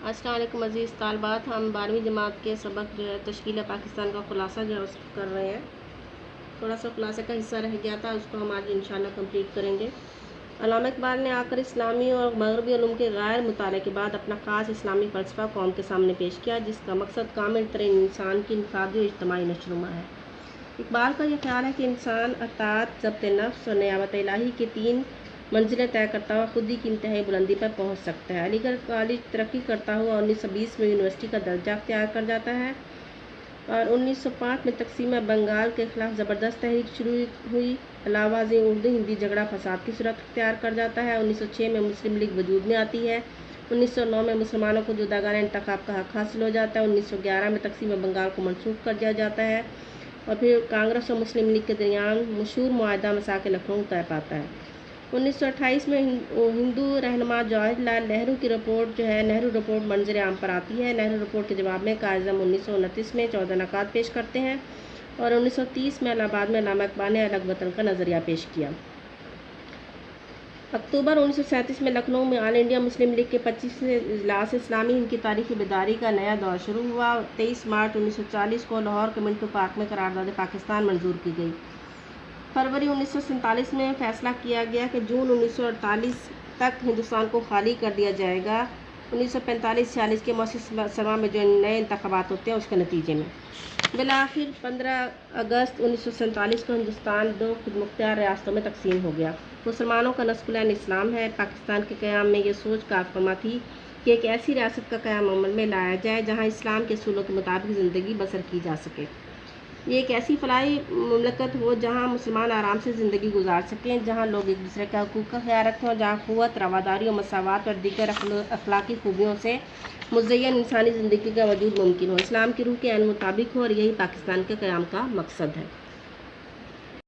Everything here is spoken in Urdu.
السلام علیکم عزیز طالبات، ہم 12ویں جماعت کے سبق جو ہے تشکیل پاکستان کا خلاصہ جو ہے اس کو کر رہے ہیں۔ تھوڑا سا خلاصہ کا حصہ رہ گیا تھا، اس کو ہم آج انشاءاللہ کمپلیٹ کریں گے۔ علامہ اقبال نے آ کر اسلامی اور مغربی علوم کے غیر مطالعے کے بعد اپنا خاص اسلامی فلسفہ قوم کے سامنے پیش کیا، جس کا مقصد کامل ترین انسان کی انفرادی و اجتماعی نشوونما ہے۔ اقبال کا یہ خیال ہے کہ انسان اطاعت، ضبط نفس اور نیابت الہی کی 3 منزلیں طے کرتا ہوا خود ہی کی انتہائی بلندی پر پہنچ سکتا ہے۔ علی گڑھ کالج ترقی کرتا ہوا 1920 میں یونیورسٹی کا درجہ اختیار کر جاتا ہے اور 1905 میں تقسیم بنگال کے خلاف زبردست تحریک شروع ہوئی۔ علاوہ ازیں اردو ہندی جھگڑا فساد کی صورت اختیار کر جاتا ہے۔ 1906 میں مسلم لیگ وجود میں آتی ہے۔ 1909 میں مسلمانوں کو جداگانہ انتخاب کا حق حاصل ہو جاتا ہے۔ 1911 میں تقسیم بنگال کو منسوخ کر دیا جاتا ہے اور پھر کانگریس اور مسلم لیگ کے درمیان مشہور معاہدہ مساک لکھنؤ طے پاتا ہے۔ 1928 میں ہندو رہنما جواہر لال نہرو کی رپورٹ جو ہے نہرو رپورٹ منظر عام پر آتی ہے۔ نہرو رپورٹ کے جواب میں قائد اعظم 1929 میں 14 نکات پیش کرتے ہیں اور 1930 میں الہ آباد میں علامہ اقبال نے الگ وطن کا نظریہ پیش کیا۔ اکتوبر 1937 میں لکھنؤ میں آل انڈیا مسلم لیگ کے 25ویں اجلاس اسلامی ہند کی تاریخی بیداری کا نیا دور شروع ہوا۔ 23 مارچ 1940 کو لاہور کے منٹو پارک میں قرارداد پاکستان منظور کی گئی۔ فروری 1947 میں فیصلہ کیا گیا کہ جون 1948 تک ہندوستان کو خالی کر دیا جائے گا۔ 1945-46 کے موسم سرما میں جو نئے انتخابات ہوتے ہیں اس کے نتیجے میں بالآخر 15 اگست 1947 کو ہندوستان 2 خود مختار ریاستوں میں تقسیم ہو گیا۔ مسلمانوں کا نصب العین اسلام ہے۔ پاکستان کے قیام میں یہ سوچ کارفرما تھی کہ ایک ایسی ریاست کا قیام عمل میں لایا جائے جہاں اسلام کے اصولوں کے مطابق زندگی بسر کی جا سکے۔ یہ ایک ایسی فلاحی مملکت ہو جہاں مسلمان آرام سے زندگی گزار سکیں، جہاں لوگ ایک دوسرے کے حقوق کا خیال رکھیں اور جہاں قوت، رواداری اور مساوات اور دیگر اخلاقی خوبیوں سے مزین انسانی زندگی کا وجود ممکن ہو، اسلام کی روح کے عین مطابق ہو، اور یہی پاکستان کے قیام کا مقصد ہے۔